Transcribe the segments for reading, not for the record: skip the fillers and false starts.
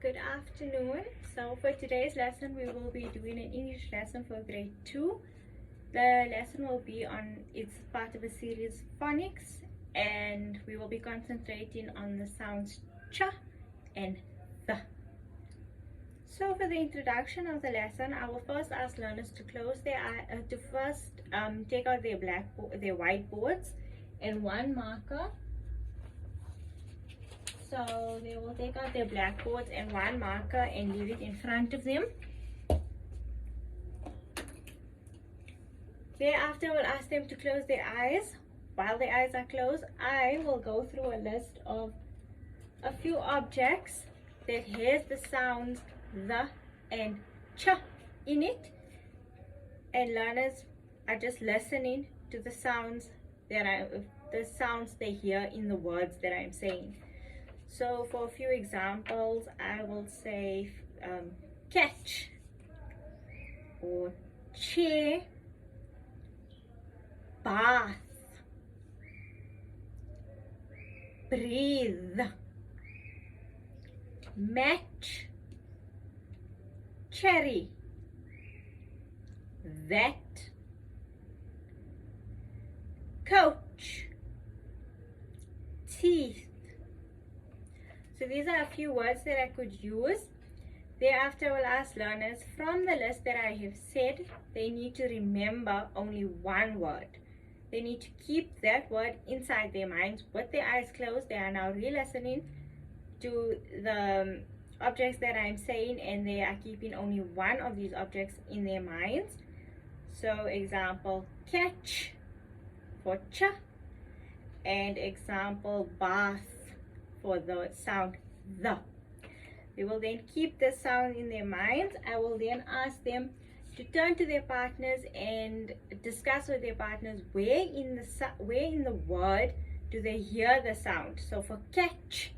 Good afternoon. So for today's lesson we will be doing an English lesson for grade 2. The lesson will be on, it's part of a series phonics, and we will be concentrating on the sounds ch and th. So for the introduction of the lesson, I will first ask learners to close their eye, to first take out their their whiteboards and one marker. So they will take out their blackboards and one marker and leave it in front of them. Thereafter, we'll ask them to close their eyes. While their eyes are closed, I will go through a list of a few objects that has the sounds the and ch in it, and learners are just listening to the sounds they hear in the words that I'm saying. So for a few examples, I will say catch or chair, bath, breathe, match, cherry, vet, coach, teeth. So these are a few words that I could use. Thereafter, I will ask learners from the list that I have said, they need to remember only one word. They need to keep that word inside their minds with their eyes closed. They are now re-listening to the objects that I'm saying, and they are keeping only one of these objects in their minds. So example, catch for ch, and example, bath for the sound the. They will then keep the sound in their minds. I will then ask them to turn to their partners and discuss with their partners where in the word do they hear the sound. So for catch,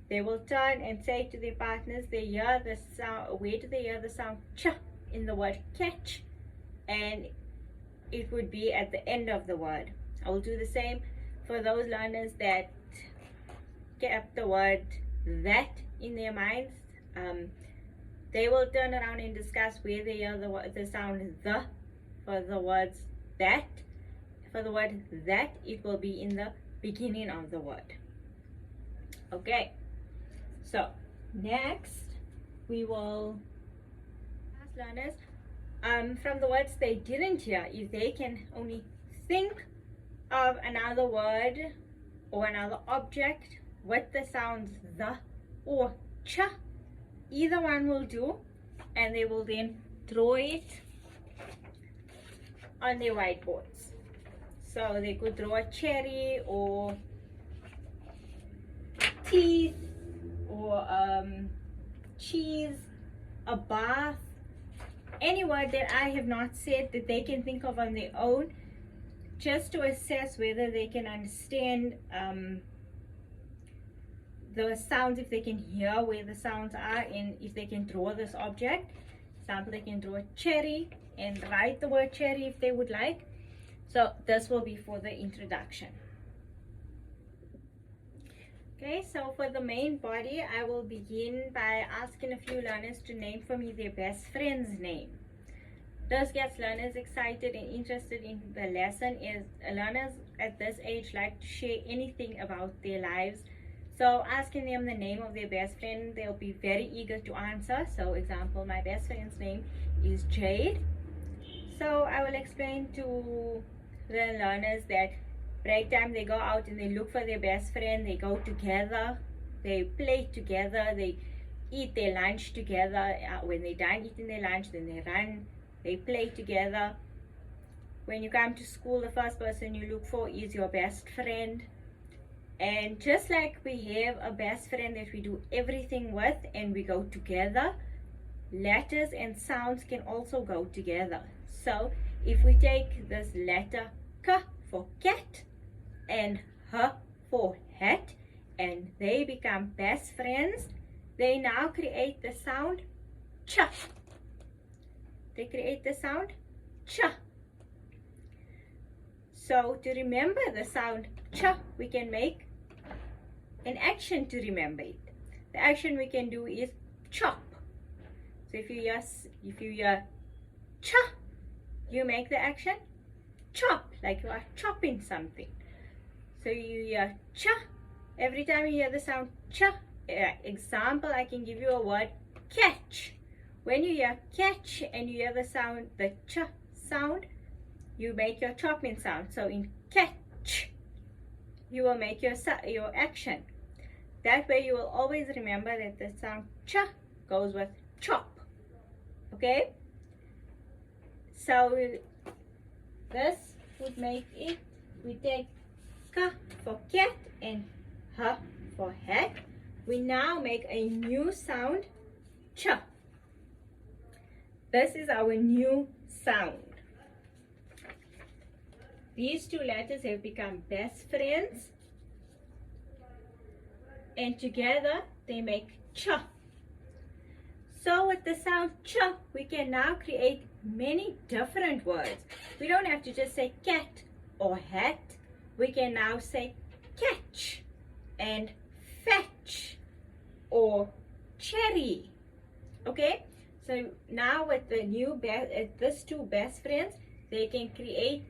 they will turn and say to their partners, they hear the sound, where do they hear the sound ch in the word catch, and it would be at the end of the word. I will do the same for those learners that kept the word that in their minds. They will turn around and discuss where they hear the sound the for the words that. For the word that, it will be in the beginning of the word. Okay, so next we will ask learners from the words they didn't hear, if they can only think of another word or another object with the sounds the or ch. Either one will do, and they will then draw it on their whiteboards. So they could draw a cherry or teeth or cheese, a bath, any word that I have not said that they can think of on their own, just to assess whether they can understand the sounds, if they can hear where the sounds are, and if they can draw this object. Example, they can draw a cherry and write the word cherry if they would like. So this will be for the introduction. Okay, so for the main body, I will begin by asking a few learners to name for me their best friend's name. This gets learners excited and interested in the lesson, as learners at this age like to share anything about their lives. So asking them the name of their best friend, they'll be very eager to answer. So example, my best friend's name is Jade. So I will explain to the learners that break time they go out and they look for their best friend. They go together, they play together, they eat their lunch together. When they're done eating their lunch, then they run, they play together. When you come to school, the first person you look for is your best friend. And just like we have a best friend that we do everything with and we go together, letters and sounds can also go together. So if we take this letter K for cat and H for hat, and they become best friends, they now create the sound ch. They create the sound ch. So to remember the sound ch, we can make an action to remember it. the action we can do is chop. So if you hear cha, you make the action chop, like you are chopping something. So you hear cha. Every time you hear the sound cha, example, I can give you a word, catch. When you hear catch and you hear the sound, the cha sound, you make your chopping sound. So in catch, you will make your action. That way you will always remember that the sound cha goes with chop. Okay? So this would make it, we take ka for cat and ha for hat. We now make a new sound, cha. This is our new sound. These two letters have become best friends, and together they make cha. So with the sound cha, we can now create many different words. We don't have to just say cat or hat. We can now say catch and fetch or cherry. Okay? So now with the new these two best friends, they can create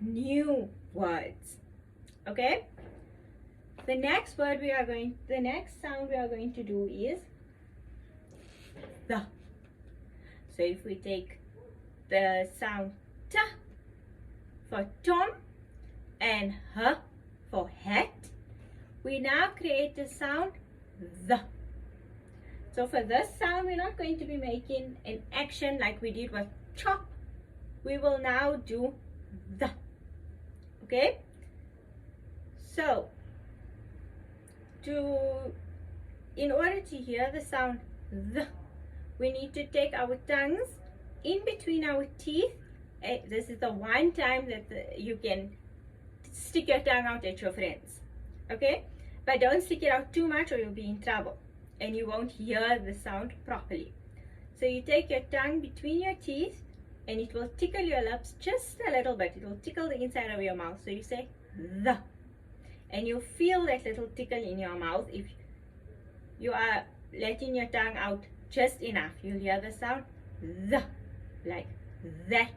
new words. Okay? The next sound we are going to do is the. So if we take the sound ta for Tom and ha for hat, we now create the sound the. So for this sound, we're not going to be making an action like we did with chop. We will now do the. Okay? So, in order to hear the sound the, we need to take our tongues in between our teeth. This is the one time that you can stick your tongue out at your friends. Okay? But don't stick it out too much or you'll be in trouble and you won't hear the sound properly. So you take your tongue between your teeth and it will tickle your lips just a little bit. It will tickle the inside of your mouth. So you say the. And you'll feel that little tickle in your mouth. If you are letting your tongue out just enough, you'll hear the sound the, like that,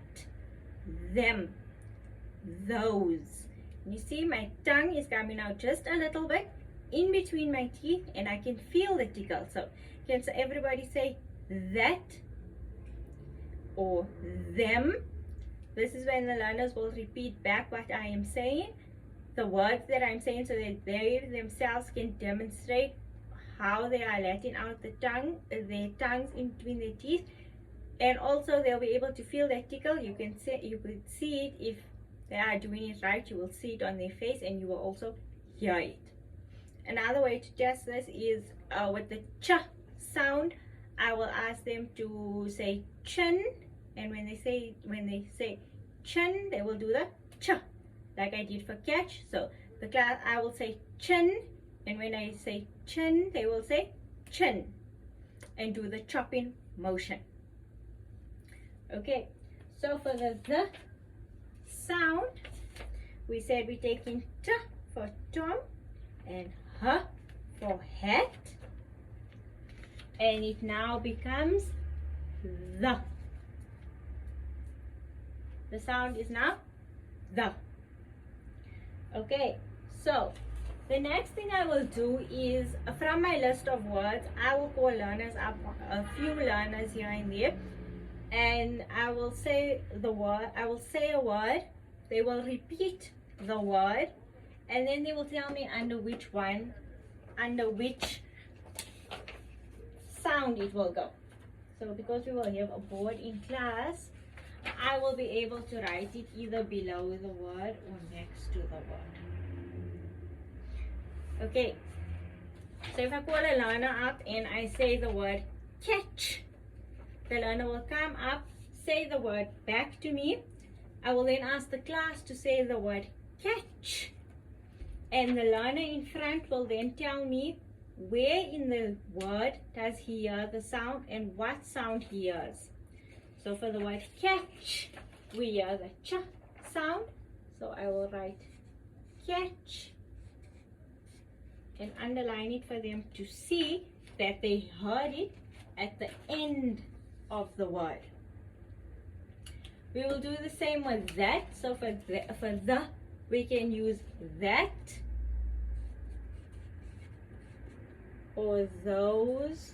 them, those. You see my tongue is coming out just a little bit in between my teeth and I can feel the tickle. So can everybody say that or them? This is when the learners will repeat back what I am saying, the words that I'm saying, so that they themselves can demonstrate how they are letting out their tongues in between their teeth, and also they'll be able to feel that tickle. You could see it if they are doing it right. You will see it on their face and you will also hear it. Another way to test this is with the ch sound. I will ask them to say chin, and when they say chin, they will do the ch, like I did for catch. So the class, I will say chin, and when I say chin, they will say chin, and do the chopping motion. Okay, so for the sound, we said we're taking t for Tom and h for hat, and it now becomes the. The sound is now the. Okay, so the next thing I will do is, from my list of words, I will call learners up, a few learners here and there, and I will say the word. I will say a word, they will repeat the word, and then they will tell me under which sound it will go. So because we will have a board in class, I will be able to write it either below the word or next to the word. Okay, so if I call a learner up and I say the word catch, the learner will come up, say the word back to me. I will then ask the class to say the word catch, and the learner in front will then tell me where in the word does he hear the sound and what sound he hears. So for the word catch, we hear the ch sound. So I will write catch. and underline it for them to see that they heard it at the end of the word. We will do the same with that. So for the we can use that or those.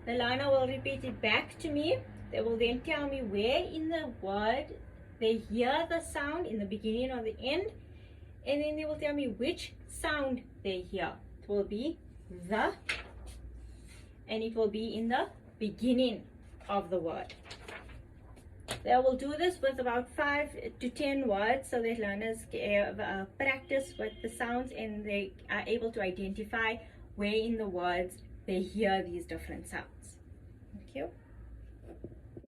The learner will repeat it back to me. They will then tell me where in the word they hear the sound, in the beginning or the end, and then they will tell me which sound they hear. It will be the, and it will be in the beginning of the word. They will do this with about 5 to 10 words so that learners practice with the sounds and they are able to identify where in the words they hear these different sounds.